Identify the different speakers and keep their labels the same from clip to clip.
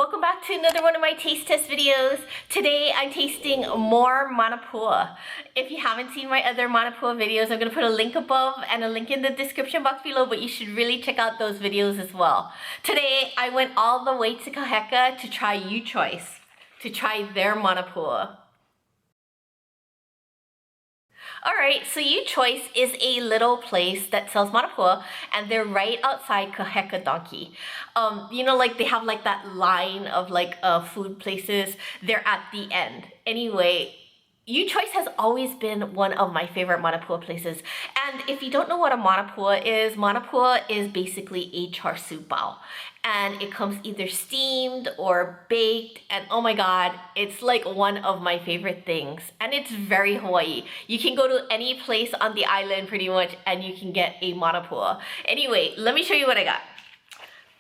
Speaker 1: Welcome back to another one of my taste test videos. Today I'm tasting more Manapua. If you haven't seen my other Manapua videos, I'm going to put a link above and a link in the description box below, but you should really check out those videos as well. Today I went all the way to Cashache to try U Choice, to try their Manapua. Alright, so U Choice is a little place that sells Manapua, and they're right outside Cashache Donkey. You know, like they have like that line of like food places. They're at the end. Anyway, U Choice has always been one of my favorite Manapua places. And if you don't know what a Manapua is basically a char siu bao. And it comes either steamed or baked, and oh my god, it's like one of my favorite things. And it's very Hawaii. You can go to any place on the island pretty much and you can get a Manapua. Anyway, let me show you what I got.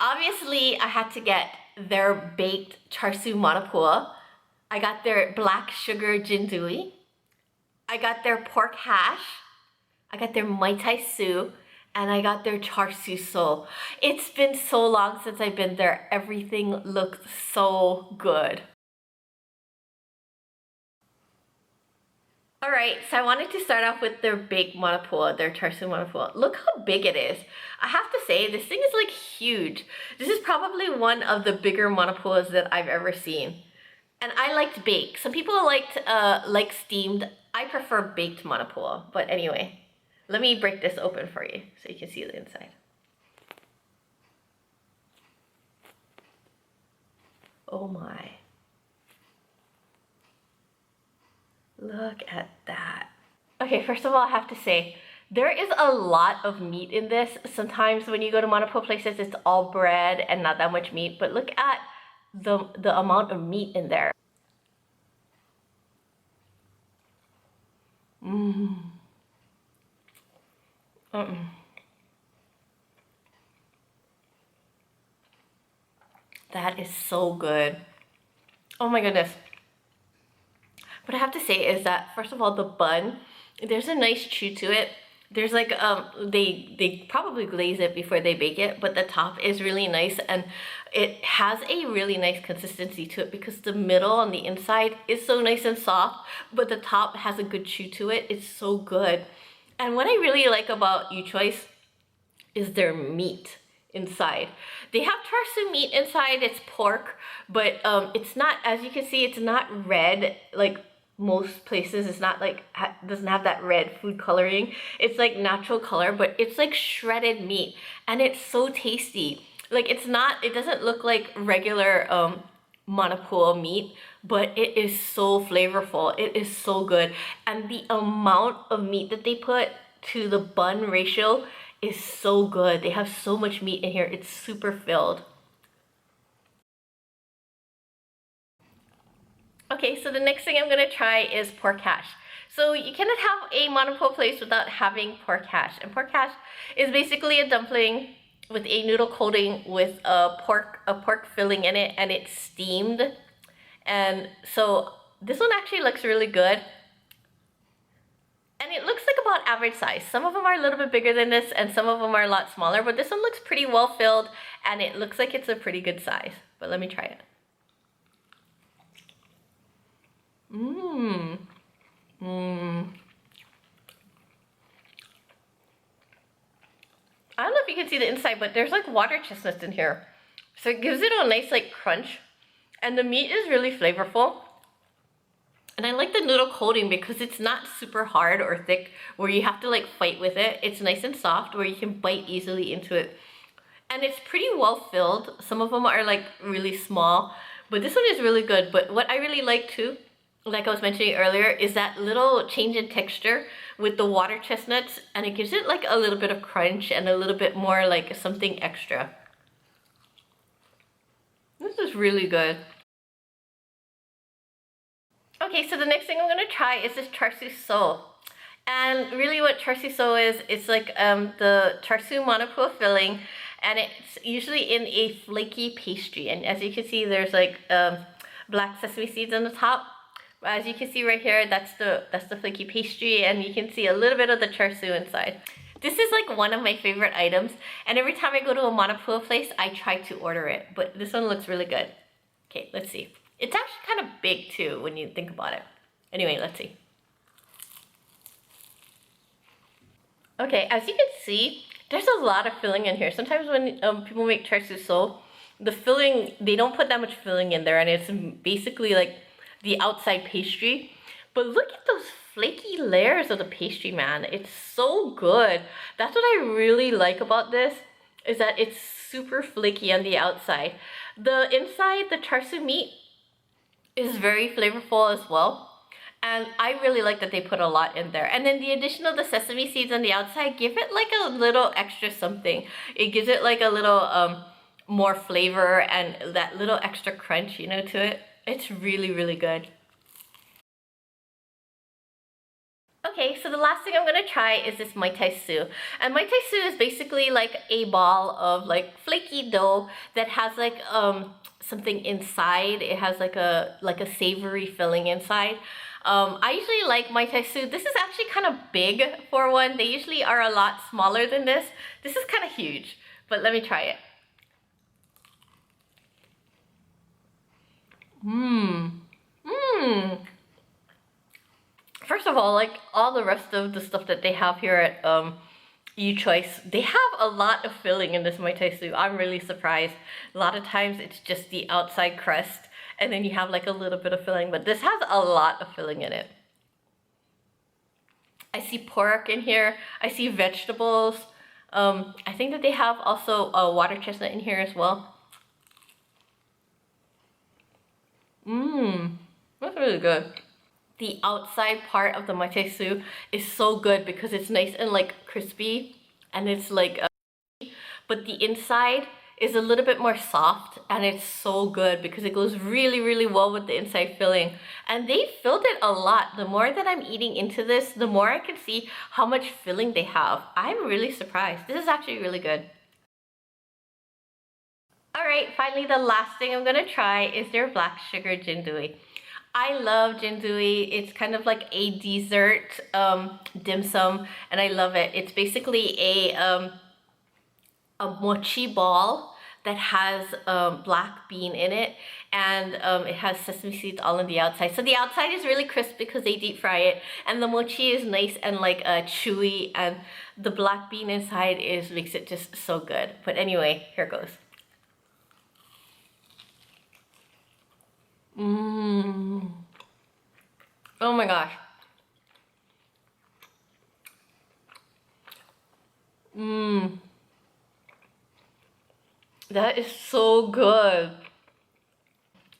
Speaker 1: Obviously, I had to get their baked char siu Manapua. I got their black sugar Gindo. I got their pork hash. I got their mai tai su. And I got their char siu so. It's been so long since I've been there. Everything looks so good. Alright, so I wanted to start off with their baked Manapua, their char siu Manapua. Look how big it is. I have to say, this thing is like huge. This is probably one of the bigger Manapuas that I've ever seen. And I liked baked. Some people like steamed. I prefer baked Manapua, but anyway. Let me break this open for you so you can see the inside. Oh my. Look at that. Okay, first of all, I have to say, there is a lot of meat in this. Sometimes when you go to Manapua places, it's all bread and not that much meat. But look at the amount of meat in there. That is so good. Oh my goodness. What I have to say is that, first of all, the bun, there's a nice chew to it. There's like, they probably glaze it before they bake it, but the top is really nice and it has a really nice consistency to it because the middle and the inside is so nice and soft, but the top has a good chew to it. It's so good. And what I really like about U Choice is their meat inside. They have char siu meat inside, it's pork, but it's not, as you can see, it's not red like most places. It's not like, doesn't have that red food coloring. It's like natural color, but it's like shredded meat and it's so tasty. Like it doesn't look like regular Manapua meat, but it is so flavorful. It is so good. And the amount of meat that they put to the bun ratio is so good. They have so much meat in here. It's super filled. Okay, so the next thing I'm gonna try is pork hash. So you cannot have a Manapua place without having pork hash. And pork hash is basically a dumpling with a noodle coating with a pork filling in it, and it's steamed. And so this one actually looks really good. And it looks like about average size. Some of them are a little bit bigger than this and some of them are a lot smaller, but this one looks pretty well filled and it looks like it's a pretty good size. But let me try it. I don't know if you can see the inside, but there's like water chestnuts in here. So it gives it a nice like crunch. And the meat is really flavorful. And I like the noodle coating because it's not super hard or thick where you have to like fight with it. It's nice and soft where you can bite easily into it. And it's pretty well filled. Some of them are like really small, but this one is really good. But what I really like too, like I was mentioning earlier, is that little change in texture with the water chestnuts, and it gives it like a little bit of crunch and a little bit more like something extra. This is really good. Okay, so the next thing I'm gonna try is this char siu so. And really what char siu so is, it's like the char siu Manapua filling, and it's usually in a flaky pastry. And as you can see, there's like black sesame seeds on the top. As you can see right here, that's the flaky pastry, and you can see a little bit of the char siu inside. This is like one of my favorite items, and every time I go to a Manapua place, I try to order it. But this one looks really good. Okay, let's see. It's actually kind of big too when you think about it. Anyway, let's see. Okay, as you can see, there's a lot of filling in here. Sometimes when people make tarsu so, the filling, they don't put that much filling in there, and it's basically like the outside pastry. But look at those flaky layers of the pastry, man. It's so good. That's what I really like about this, is that it's super flaky on the outside. The inside, the tarsu meat, is very flavorful as well. And I really like that they put a lot in there. And then the addition of the sesame seeds on the outside give it like a little extra something. It gives it like a little more flavor and that little extra crunch, you know, to it. It's really, really good. Okay, so the last thing I'm gonna try is this mai tai su. And mai tai su is basically like a ball of like flaky dough that has like something inside. It has like a savory filling inside. I usually like mai tai su. This is actually kind of big for one. They usually are a lot smaller than this. This is kind of huge, but let me try it. First of all, like all the rest of the stuff that they have here at You Choice, they have a lot of filling in this mai tai su. I'm really surprised. A lot of times it's just the outside crust and then you have like a little bit of filling, but this has a lot of filling in it. I see pork in here. I see vegetables. I think that they have also a water chestnut in here as well. That's really good. The outside part of the mai tai su is so good because it's nice and like crispy and it's like but the inside is a little bit more soft, and it's so good because it goes really, really well with the inside filling. And they filled it a lot. The more that I'm eating into this, the more I can see how much filling they have. I'm really surprised. This is actually really good. Alright, finally the last thing I'm gonna try is their black sugar jindui. I love jindui. It's kind of like a dessert dim sum, and I love it. It's basically a mochi ball that has black bean in it, and it has sesame seeds all on the outside. So the outside is really crisp because they deep fry it, and the mochi is nice and like chewy, and the black bean inside makes it just so good. But anyway, here goes. Oh my gosh. That is so good.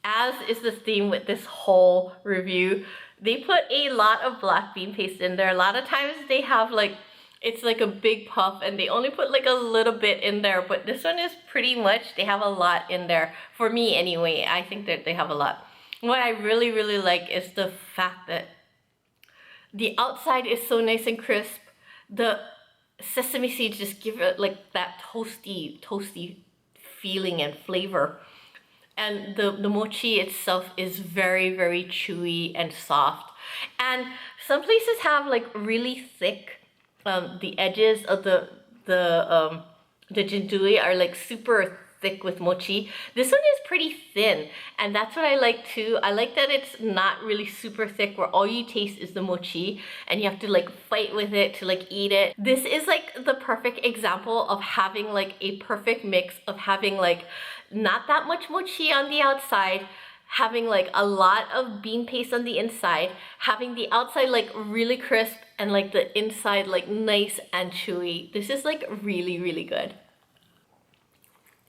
Speaker 1: As is the theme with this whole review, they put a lot of black bean paste in there. A lot of times they have like, it's like a big puff and they only put like a little bit in there, but this one is pretty much, they have a lot in there. For me anyway, I think that they have a lot. What I really, really like is the fact that the outside is so nice and crisp. The sesame seeds just give it like that toasty feeling and flavor. And the mochi itself is very, very chewy and soft. And some places have like really thick, the edges of the jindui are like super thick with mochi. This one is pretty thin, and that's what I like too. I like that it's not really super thick where all you taste is the mochi and you have to like fight with it to like eat it. This is like the perfect example of having like a perfect mix of having like not that much mochi on the outside, having like a lot of bean paste on the inside, having the outside like really crisp and like the inside like nice and chewy. This is like really, really good.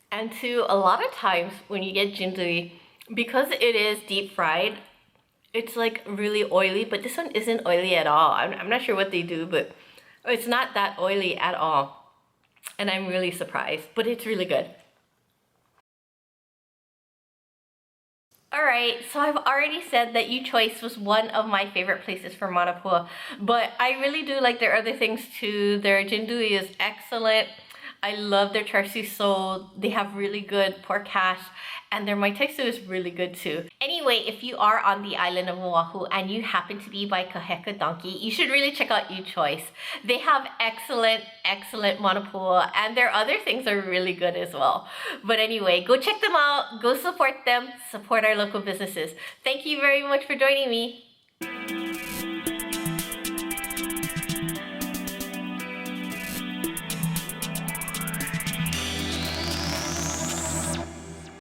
Speaker 1: And too, a lot of times when you get jindui, because it is deep fried, it's like really oily, but this one isn't oily at all. I'm not sure what they do, but it's not that oily at all. And I'm really surprised, but it's really good. Alright, so I've already said that You Choice was one of my favorite places for Manapua, but I really do like their other things too. Their jindui is excellent. I love their char siu so. They have really good pork hash, and their mai tai su is really good too. Anyway, if you are on the island of Oahu and you happen to be by Kaheka Donkey, you should really check out U Choice. They have excellent, excellent manapua, and their other things are really good as well. But anyway, go check them out, go support them, support our local businesses. Thank you very much for joining me.